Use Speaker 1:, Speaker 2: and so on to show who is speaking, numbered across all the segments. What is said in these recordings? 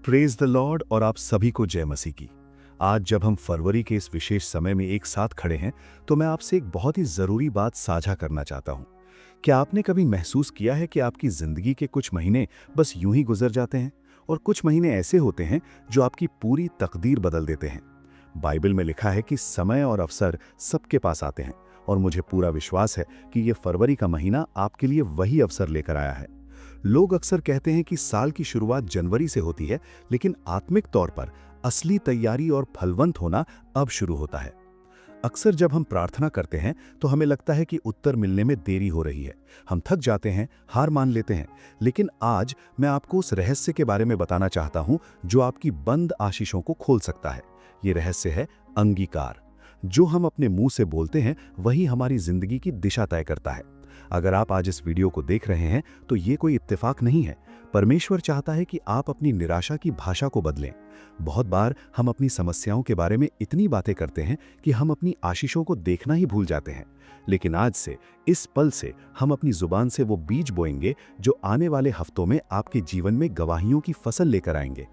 Speaker 1: Praise the Lord और आप सभी को जय मसीह की। आज जब हम फरवरी के इस विशेष समय में एक साथ खड़े हैं तो मैं आपसे एक बहुत ही ज़रूरी बात साझा करना चाहता हूँ। क्या आपने कभी महसूस किया है कि आपकी ज़िंदगी के कुछ महीने बस यूं ही गुजर जाते हैं और कुछ महीने ऐसे होते हैं जो आपकी पूरी तकदीर बदल देते हैं। बाइबल में लिखा है कि समय और अवसर सबके पास आते हैं और मुझे पूरा विश्वास है कि ये फरवरी का महीना आपके लिए वही अवसर लेकर आया है। लोग अक्सर कहते हैं कि साल की शुरुआत जनवरी से होती है, लेकिन आत्मिक तौर पर असली तैयारी और फलवंत होना अब शुरू होता है। अक्सर जब हम प्रार्थना करते हैं तो हमें लगता है कि उत्तर मिलने में देरी हो रही है। हम थक जाते हैं, हार मान लेते हैं। लेकिन आज मैं आपको उस रहस्य के बारे में बताना चाहता हूं जो आपकी बंद आशीषों को खोल सकता है। ये रहस्य है अंगीकार। जो हम अपने मुंह से बोलते हैं वही हमारी जिंदगी की दिशा तय करता है। अगर आप आज इस वीडियो को देख रहे हैं तो ये कोई इत्तेफाक नहीं है। परमेश्वर चाहता है कि आप अपनी निराशा की भाषा को बदलें। बहुत बार हम अपनी समस्याओं के बारे में इतनी बातें करते हैं कि हम अपनी आशीषों को देखना ही भूल जाते हैं। लेकिन आज से, इस पल से हम अपनी जुबान से वो बीज बोएंगे जो आने वाले हफ्तों में आपके जीवन में गवाहियों की फसल लेकर आएंगे।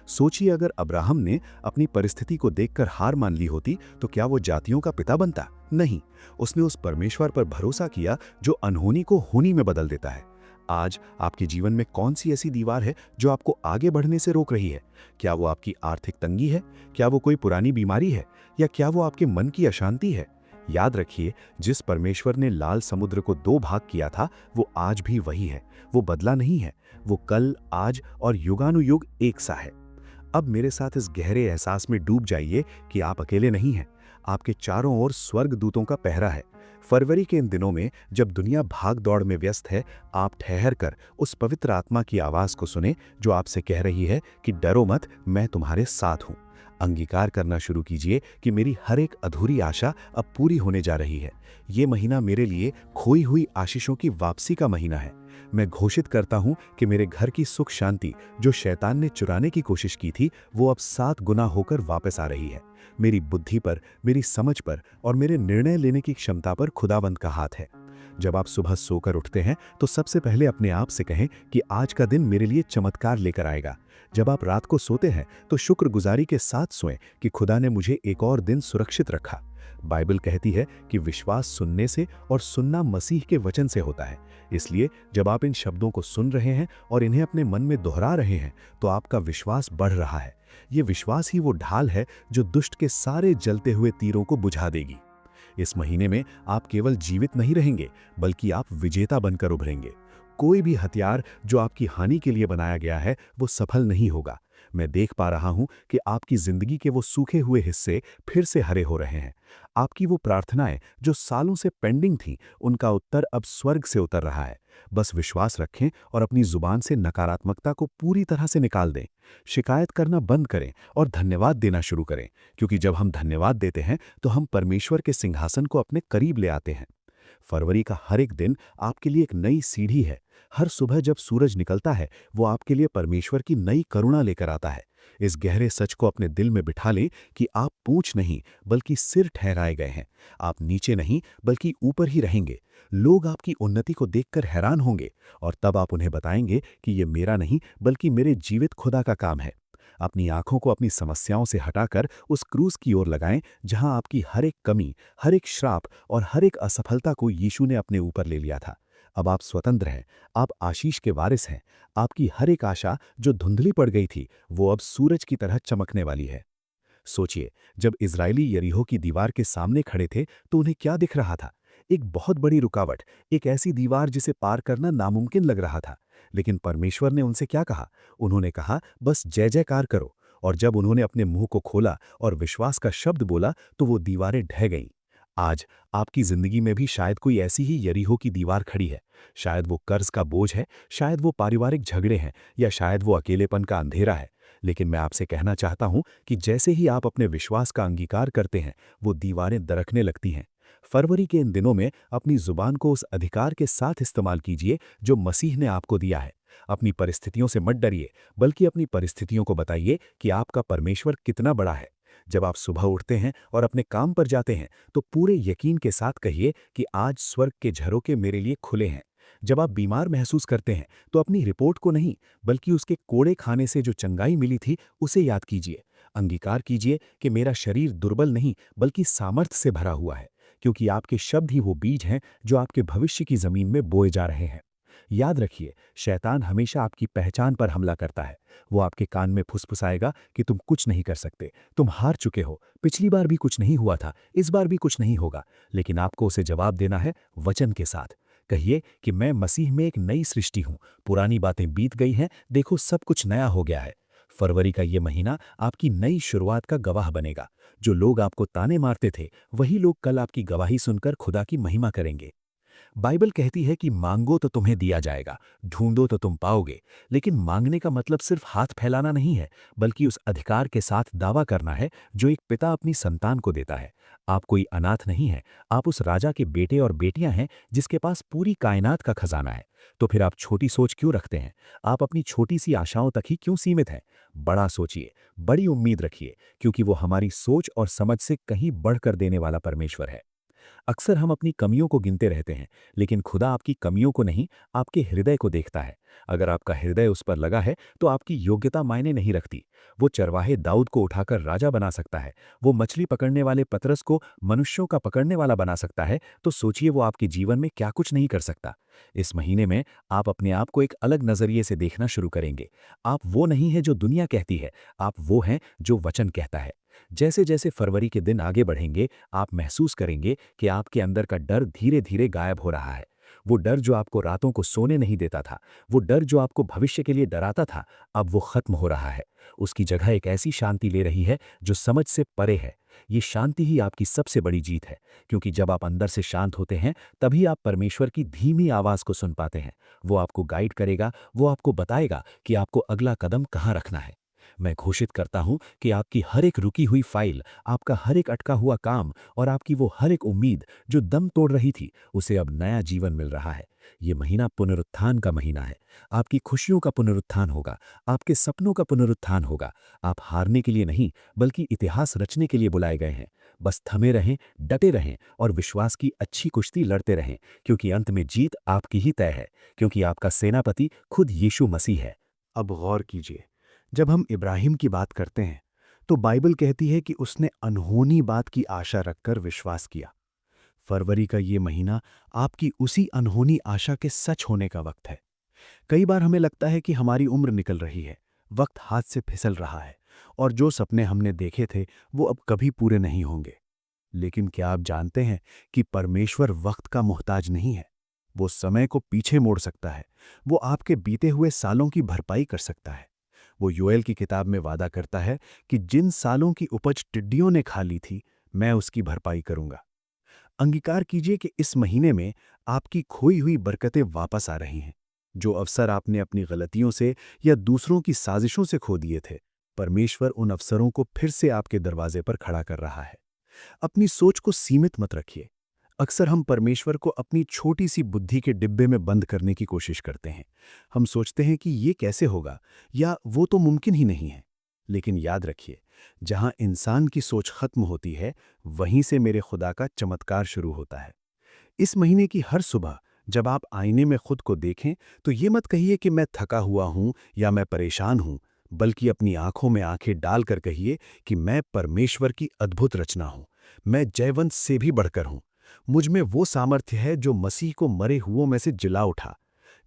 Speaker 1: सोचिए, अगर अब्राहम ने अपनी परिस्थिति को देखकर हार मान ली होती तो क्या वो जातियों का पिता बनता? नहीं। उसने उस परमेश्वर पर भरोसा किया जो अनहोनी को होनी में बदल देता है। आज आपके जीवन में कौन सी ऐसी दीवार है जो आपको आगे बढ़ने से रोक रही है? क्या वो आपकी आर्थिक तंगी है? क्या वो कोई पुरानी बीमारी है? या क्या वो आपके मन की अशांति है? याद रखिए, जिस परमेश्वर ने लाल समुद्र को दो भाग किया था वो आज भी वही है। वो बदला नहीं है। वो कल, आज और युगानुयुग एक सा है। अब मेरे साथ इस गहरे एहसास में डूब जाइए कि आप अकेले नहीं हैं। आपके चारों ओर स्वर्ग दूतों का पहरा है। फरवरी के इन दिनों में जब दुनिया भाग दौड़ में व्यस्त है, आप ठहर कर उस पवित्र आत्मा की आवाज को सुने जो आपसे कह रही है कि डरो मत, मैं तुम्हारे साथ हूं। अंगीकार करना शुरू कीजिए कि मेरी हर एक अधूरी आशा अब पूरी होने जा रही है। ये महीना मेरे लिए खोई हुई आशीषों की वापसी का महीना है। मैं घोषित करता हूं कि मेरे घर की सुख शांति जो शैतान ने चुराने की कोशिश की थी वो अब 7 गुना होकर वापस आ रही है। मेरी बुद्धि पर, मेरी समझ पर और मेरे निर्णय लेने की क्षमता पर खुदावंद का हाथ है। जब आप सुबह सोकर उठते हैं तो सबसे पहले अपने आप से कहें कि आज का दिन मेरे लिए चमत्कार लेकर आएगा। जब आप रात को सोते हैं तो शुक्रगुजारी के साथ सोएं कि खुदा ने मुझे एक और दिन सुरक्षित रखा। बाइबल कहती है कि विश्वास सुनने से और सुनना मसीह के वचन से होता है। इसलिए जब आप इन शब्दों को सुन रहे हैं और इन्हें अपने मन में दोहरा रहे हैं तो आपका विश्वास बढ़ रहा है। ये विश्वास ही वो ढाल है जो दुष्ट के सारे जलते हुए तीरों को बुझा देगी। इस महीने में आप केवल जीवित नहीं रहेंगे बल्कि आप विजेता बनकर उभरेंगे। कोई भी हथियार जो आपकी हानि के लिए बनाया गया है वो सफल नहीं होगा। मैं देख पा रहा हूं कि आपकी जिंदगी के वो सूखे हुए हिस्से फिर से हरे हो रहे हैं। आपकी वो प्रार्थनाएं जो सालों से पेंडिंग थीं, उनका उत्तर अब स्वर्ग से उतर रहा है। बस विश्वास रखें और अपनी जुबान से नकारात्मकता को पूरी तरह से निकाल दें। शिकायत करना बंद करें और धन्यवाद देना शुरू करें, क्योंकि जब हम धन्यवाद देते हैं तो हम परमेश्वर के सिंहासन को अपने करीब ले आते हैं। फरवरी का हर एक दिन आपके लिए एक नई सीढ़ी है। हर सुबह जब सूरज निकलता है वो आपके लिए परमेश्वर की नई करुणा लेकर आता है। इस गहरे सच को अपने दिल में बिठा लें कि आप पूंछ नहीं बल्कि सिर ठहराए गए हैं। आप नीचे नहीं बल्कि ऊपर ही रहेंगे। लोग आपकी उन्नति को देखकर हैरान होंगे और तब आप उन्हें बताएंगे कि ये मेरा नहीं बल्कि मेरे जीवित खुदा का काम है। अपनी आंखों को अपनी समस्याओं से हटाकर उस क्रूज की ओर लगाएं जहां आपकी हर एक कमी, हर एक श्राप और हर एक असफलता को यीशु ने अपने ऊपर ले लिया था। अब आप स्वतंत्र हैं, आप आशीष के वारिस हैं। आपकी हर एक आशा जो धुंधली पड़ गई थी वो अब सूरज की तरह चमकने वाली है। सोचिए, जब इज़राइली यरीहो की दीवार के सामने खड़े थे तो उन्हें क्या दिख रहा था? एक बहुत बड़ी रुकावट, एक ऐसी दीवार जिसे पार करना नामुमकिन लग रहा था। लेकिन परमेश्वर ने उनसे क्या कहा? उन्होंने कहा, बस जय जयकार करो। और जब उन्होंने अपने मुंह को खोला और विश्वास का शब्द बोला तो वो दीवारें ढह गईं। आज आपकी जिंदगी में भी शायद कोई ऐसी ही यरीहो की दीवार खड़ी है। शायद वो कर्ज का बोझ है, शायद वो पारिवारिक झगड़े हैं, या शायद वो अकेलेपन का अंधेरा है। लेकिन मैं आपसे कहना चाहता हूं कि जैसे ही आप अपने विश्वास का अंगीकार करते हैं वो दीवारें दरकने लगती हैं। फरवरी के इन दिनों में अपनी जुबान को उस अधिकार के साथ इस्तेमाल कीजिए जो मसीह ने आपको दिया है। अपनी परिस्थितियों से मत डरिए, बल्कि अपनी परिस्थितियों को बताइए कि आपका परमेश्वर कितना बड़ा है। जब आप सुबह उठते हैं और अपने काम पर जाते हैं तो पूरे यकीन के साथ कहिए कि आज स्वर्ग के झरोखे मेरे लिए खुले हैं। जब आप बीमार महसूस करते हैं तो अपनी रिपोर्ट को नहीं, बल्कि उसके कोड़े खाने से जो चंगाई मिली थी उसे याद कीजिए। अंगीकार कीजिए कि मेरा शरीर दुर्बल नहीं बल्कि सामर्थ्य से भरा हुआ है, क्योंकि आपके शब्द ही वो बीज हैं जो आपके भविष्य की जमीन में बोए जा रहे हैं। याद रखिए, शैतान हमेशा आपकी पहचान पर हमला करता है। वो आपके कान में फुसफुसाएगा कि तुम कुछ नहीं कर सकते, तुम हार चुके हो, पिछली बार भी कुछ नहीं हुआ था, इस बार भी कुछ नहीं होगा। लेकिन आपको उसे जवाब देना है वचन के साथ। कहिए कि मैं मसीह में एक नई सृष्टि हूं, पुरानी बातें बीत गई हैं, देखो सब कुछ नया हो गया है। फरवरी का ये महीना आपकी नई शुरुआत का गवाह बनेगा। जो लोग आपको ताने मारते थे, वही लोग कल आपकी गवाही सुनकर खुदा की महिमा करेंगे। बाइबल कहती है कि मांगो तो तुम्हें दिया जाएगा, ढूंढो तो तुम पाओगे। लेकिन मांगने का मतलब सिर्फ हाथ फैलाना नहीं है, बल्कि उस अधिकार के साथ दावा करना है जो एक पिता अपनी संतान को देता है। आप कोई अनाथ नहीं है, आप उस राजा के बेटे और बेटियां हैं जिसके पास पूरी कायनात का खजाना है। तो फिर आप छोटी सोच क्यों रखते हैं? आप अपनी छोटी सी आशाओं तक ही क्यों सीमित हैं? बड़ा सोचिए, बड़ी उम्मीद रखिए, क्योंकि वो हमारी सोच और समझ से कहीं बढ़कर देने वाला परमेश्वर है। अक्सर हम अपनी कमियों को गिनते रहते हैं, लेकिन खुदा आपकी कमियों को नहीं, आपके हृदय को देखता है। अगर आपका हृदय उस पर लगा है, तो आपकी योग्यता मायने नहीं रखती। वो चरवाहे दाऊद को उठाकर राजा बना सकता है, वो मछली पकड़ने वाले पतरस को मनुष्यों का पकड़ने वाला बना सकता है, तो सोचिए वो आपके जीवन में क्या कुछ नहीं कर सकता। इस महीने में आप अपने आप को एक अलग नजरिए से देखना शुरू करेंगे। आप वो नहीं है जो दुनिया कहती है, आप वो हैं जो वचन कहता है। जैसे जैसे फरवरी के दिन आगे बढ़ेंगे, आप महसूस करेंगे कि आपके अंदर का डर धीरे धीरे गायब हो रहा है। वो डर जो आपको रातों को सोने नहीं देता था, वो डर जो आपको भविष्य के लिए डराता था, अब वो खत्म हो रहा है। उसकी जगह एक ऐसी शांति ले रही है जो समझ से परे है। ये शांति ही आपकी सबसे बड़ी जीत है, क्योंकि जब आप अंदर से शांत होते हैं, तभी आप परमेश्वर की धीमी आवाज को सुन पाते हैं। वो आपको गाइड करेगा, वो आपको बताएगा कि आपको अगला कदम कहाँ रखना है। मैं घोषित करता हूं कि आपकी हर एक रुकी हुई फाइल, आपका हर एक अटका हुआ काम और आपकी वो हर एक उम्मीद जो दम तोड़ रही थी, उसे अब नया जीवन मिल रहा है। ये महीना पुनरुत्थान का महीना है। आपकी खुशियों का पुनरुत्थान होगा, आपके सपनों का पुनरुत्थान होगा। आप हारने के लिए नहीं, बल्कि इतिहास रचने के लिए बुलाए गए हैं। बस थमे रहें, डटे रहें और विश्वास की अच्छी कुश्ती लड़ते रहें, क्योंकि अंत में जीत आपकी ही तय है, क्योंकि आपका सेनापति खुद यीशु मसीह है। अब गौर कीजिए, जब हम इब्राहिम की बात करते हैं, तो बाइबल कहती है कि उसने अनहोनी बात की आशा रखकर विश्वास किया। फरवरी का ये महीना आपकी उसी अनहोनी आशा के सच होने का वक्त है। कई बार हमें लगता है कि हमारी उम्र निकल रही है, वक्त हाथ से फिसल रहा है, और जो सपने हमने देखे थे वो अब कभी पूरे नहीं होंगे। लेकिन क्या आप जानते हैं कि परमेश्वर वक्त का मोहताज नहीं है? वो समय को पीछे मोड़ सकता है। वो आपके बीते हुए सालों की भरपाई कर सकता है। वो योएल की किताब में वादा करता है कि जिन सालों की उपज टिड्डियों ने खा ली थी, मैं उसकी भरपाई करूंगा। अंगीकार कीजिए कि इस महीने में आपकी खोई हुई बरकतें वापस आ रही हैं। जो अवसर आपने अपनी गलतियों से या दूसरों की साजिशों से खो दिए थे, परमेश्वर उन अवसरों को फिर से आपके दरवाजे पर खड़ा कर रहा है। अपनी सोच को सीमित मत रखिए। अक्सर हम परमेश्वर को अपनी छोटी सी बुद्धि के डिब्बे में बंद करने की कोशिश करते हैं। हम सोचते हैं कि ये कैसे होगा, या वो तो मुमकिन ही नहीं है। लेकिन याद रखिए, जहां इंसान की सोच खत्म होती है, वहीं से मेरे खुदा का चमत्कार शुरू होता है। इस महीने की हर सुबह जब आप आईने में खुद को देखें, तो ये मत कहिए कि मैं थका हुआ हूं या मैं परेशान हूं, बल्कि अपनी आंखों में आंखें डालकर कहिए कि मैं परमेश्वर की अद्भुत रचना हूं। मैं जयवंत से भी बढ़कर हूं। मुझ में वो सामर्थ्य है जो मसीह को मरे हुओं में से जिला उठा।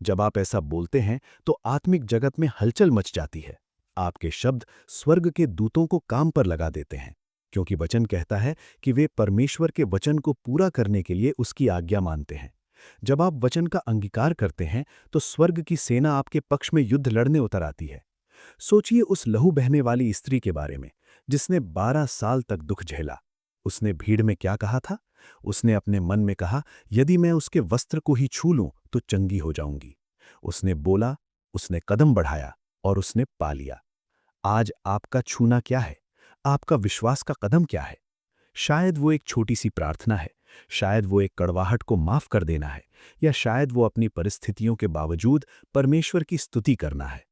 Speaker 1: जब आप ऐसा बोलते हैं, तो आत्मिक जगत में हलचल मच जाती है। आपके शब्द स्वर्ग के दूतों को काम पर लगा देते हैं, क्योंकि वचन कहता है कि वे परमेश्वर के वचन को पूरा करने के लिए उसकी आज्ञा मानते हैं। जब आप वचन का अंगीकार करते हैं, तो स्वर्ग की सेना आपके पक्ष में युद्ध लड़ने उतर आती है। सोचिए उस लहू बहने वाली स्त्री के बारे में, जिसने 12 साल तक दुख झेला। उसने भीड़ में क्या कहा था? उसने अपने मन में कहा, यदि मैं उसके वस्त्र को ही छू लूं तो चंगी हो जाऊंगी। उसने बोला, उसने कदम बढ़ाया और उसने पा लिया। आज आपका छूना क्या है? आपका विश्वास का कदम क्या है? शायद वो एक छोटी सी प्रार्थना है, शायद वो एक कड़वाहट को माफ कर देना है, या शायद वो अपनी परिस्थितियों के बावजूद परमेश्वर की स्तुति करना है।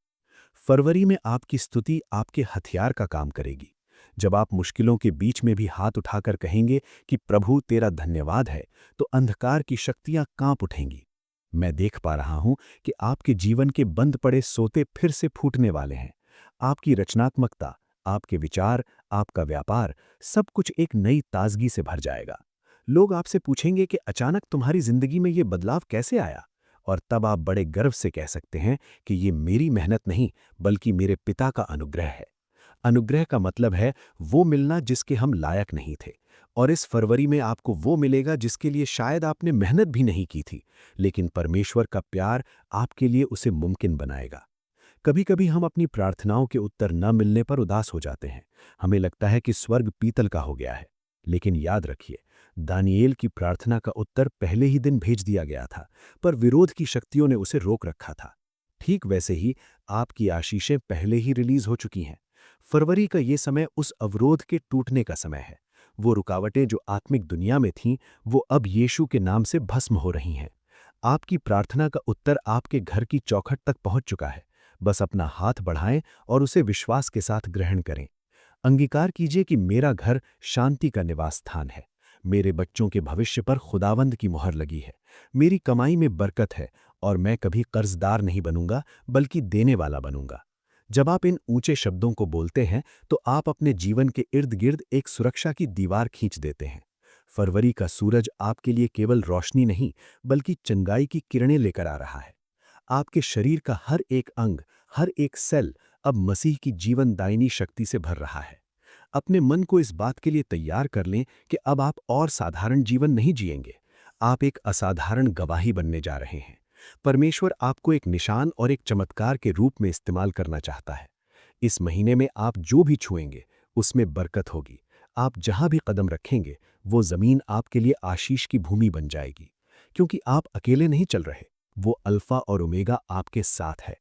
Speaker 1: फरवरी में आपकी स्तुति आपके हथियार का काम करेगी। जब आप मुश्किलों के बीच में भी हाथ उठाकर कहेंगे कि प्रभु तेरा धन्यवाद है, तो अंधकार की शक्तियां कांप उठेंगी। मैं देख पा रहा हूं कि आपके जीवन के बंद पड़े सोते फिर से फूटने वाले हैं। आपकी रचनात्मकता, आपके विचार, आपका व्यापार, सब कुछ एक नई ताजगी से भर जाएगा। लोग आपसे पूछेंगे कि अचानक तुम्हारी जिंदगी में ये बदलाव कैसे आया? और तब आप बड़े गर्व से कह सकते हैं कि ये मेरी मेहनत नहीं, बल्कि मेरे पिता का अनुग्रह है। अनुग्रह का मतलब है वो मिलना जिसके हम लायक नहीं थे। और इस फरवरी में आपको वो मिलेगा जिसके लिए शायद आपने मेहनत भी नहीं की थी, लेकिन परमेश्वर का प्यार आपके लिए उसे मुमकिन बनाएगा। कभी-कभी हम अपनी प्रार्थनाओं के उत्तर न मिलने पर उदास हो जाते हैं। हमें लगता है कि स्वर्ग पीतल का हो गया है। लेकिन याद रखिए, दानिएल की प्रार्थना का उत्तर पहले ही दिन भेज दिया गया था, पर विरोध की शक्तियों ने उसे रोक रखा था। ठीक वैसे ही आपकी आशीषें पहले ही रिलीज हो चुकी हैं। फरवरी का ये समय उस अवरोध के टूटने का समय है। वो रुकावटें जो आत्मिक दुनिया में थीं, वो अब यीशु के नाम से भस्म हो रही हैं। आपकी प्रार्थना का उत्तर आपके घर की चौखट तक पहुंच चुका है। बस अपना हाथ बढ़ाएं और उसे विश्वास के साथ ग्रहण करें। अंगीकार कीजिए कि मेरा घर शांति का निवास स्थान है। मेरे बच्चों के भविष्य पर खुदावंद की मुहर लगी है। मेरी कमाई में बरकत है और मैं कभी कर्जदार नहीं बनूंगा, बल्कि देने वाला बनूंगा। जब आप इन ऊंचे शब्दों को बोलते हैं, तो आप अपने जीवन के इर्द गिर्द एक सुरक्षा की दीवार खींच देते हैं। फरवरी का सूरज आपके लिए केवल रोशनी नहीं, बल्कि चंगाई की किरणें लेकर आ रहा है। आपके शरीर का हर एक अंग, हर एक सेल अब मसीह की जीवनदायिनी शक्ति से भर रहा है। अपने मन को इस बात के लिए तैयार कर लें कि अब आप और साधारण जीवन नहीं जिएंगे। आप एक असाधारण गवाही बनने जा रहे हैं। परमेश्वर आपको एक निशान और एक चमत्कार के रूप में इस्तेमाल करना चाहता है। इस महीने में आप जो भी छुएंगे, उसमें बरकत होगी। आप जहां भी कदम रखेंगे, वो जमीन आपके लिए आशीष की भूमि बन जाएगी। क्योंकि आप अकेले नहीं चल रहे, वो अल्फा और ओमेगा आपके साथ है।